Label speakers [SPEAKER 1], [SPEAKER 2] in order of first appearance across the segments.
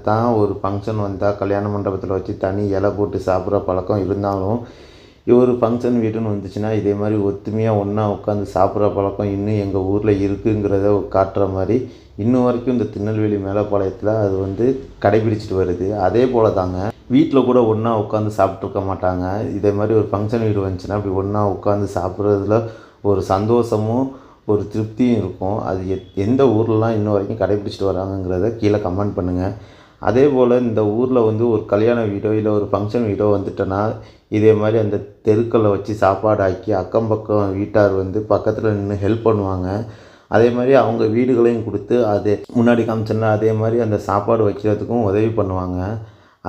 [SPEAKER 1] என்னத்தான் ஒரு ஃபங்க்ஷன் வந்தால் கல்யாண மண்டபத்தில் வச்சு தனி இலை போட்டு சாப்பிட்ற பழக்கம் இருந்தாலும் ஒரு ஃபங்க்ஷன் வீடுன்னு வந்துச்சுன்னா இதே மாதிரி ஒத்துமையாக ஒன்றா உட்காந்து சாப்பிட்ற பழக்கம் இன்னும் எங்கள் ஊரில் இருக்குங்கிறத காட்டுற மாதிரி இன்னும் வரைக்கும் இந்த திருநெல்வேலி மேலப்பாளையத்தில் அது வந்து கடைபிடிச்சிட்டு வருது. அதே போல் தாங்க வீட்டில் கூட ஒன்றா உட்காந்து சாப்பிட்ருக்க மாட்டாங்க. இதே மாதிரி ஒரு ஃபங்க்ஷன் வீடு வந்துச்சுன்னா அப்படி ஒன்றா உட்காந்து சாப்பிட்றதுல ஒரு சந்தோஷமும் ஒரு திருப்தியும் இருக்கும். அது எந்த ஊர்லலாம் இன்ன வரைக்கும் கடைபிடிச்சிட்டு வராங்கங்கிறத கீழே கமெண்ட் பண்ணுங்கள். அதே போல் இந்த ஊரில் வந்து ஒரு கல்யாண வீடோ இல்லை ஒரு ஃபங்க்ஷன் வீடோ வந்துட்டோன்னா இதே மாதிரி அந்த தெருக்களை வச்சு சாப்பாடு ஆக்கி அக்கம் பக்கம் வீட்டார் வந்து பக்கத்தில் நின்று ஹெல்ப் பண்ணுவாங்க. அதே மாதிரி அவங்க வீடுகளையும் கொடுத்து அதே முன்னாடி காமிச்சோன்னா அதே மாதிரி அந்த சாப்பாடு வைக்கிறதுக்கும் உதவி பண்ணுவாங்க.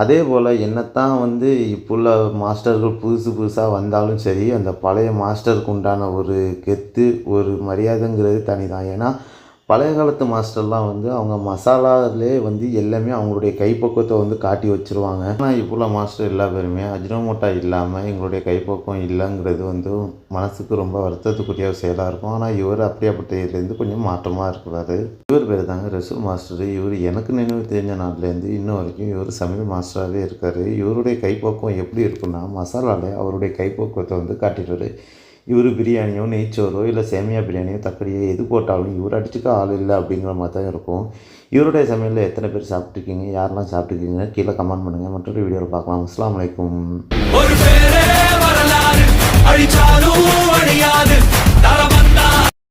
[SPEAKER 1] அதே போல் என்னத்தான் வந்து இப்போ உள்ள மாஸ்டர்கள் புதுசாக வந்தாலும் சரி, அந்த பழைய மாஸ்டருக்கு உண்டான ஒரு கெத்து ஒரு மரியாதைங்கிறது தனி தான். ஏன்னா பழைய காலத்து மாஸ்டர்லாம் வந்து அவங்க மசாலாலே வந்து எல்லாமே அவங்களுடைய கைப்பக்குவத்தை வந்து காட்டி வச்சுருவாங்க. ஆனால் இப்போ உள்ள மாஸ்டர் எல்லா பேருமே அஜினோமோட்டோ இல்லாமல் எங்களுடைய கைப்பக்குவம் இல்லைங்கிறது வந்து மனசுக்கு ரொம்ப வருத்தத்துக்குரிய செயலாக இருக்கும். ஆனால் இவர் அப்படியாப்பட்டதுலேருந்து கொஞ்சம் மாற்றமாக இருக்கிறாரு. இவர் பேர் தாங்க ரசூல் மாஸ்டர். இவர் எனக்கு நினைவு தெரிஞ்ச நாட்டிலேருந்து இன்னும் வரைக்கும் இவர் சமையல் மாஸ்டராகவே இருக்கார். இவருடைய கைப்பக்குவம் எப்படி இருக்குன்னா மசாலாலே அவருடைய கைப்பக்குவத்தை வந்து காட்டிடுவார். இவர் பிரியாணியோ நெய்ச்சோறோ இல்லை சேமியா பிரியாணியோ தக்காளியோ எது போட்டாலும் இவர் அடிச்சுக்க ஆள் இல்லை அப்படிங்கிற மாதிரி தான் இருக்கும். இவருடைய சமையலில் எத்தனை பேர் சாப்பிட்ருக்கீங்க, யாரெல்லாம் சாப்பிட்ருக்கீங்க கீழே கமெண்ட் பண்ணுங்கள். மற்றொரு வீடியோவில் பார்க்கலாம். அஸ்ஸலாமு அலைக்கும்.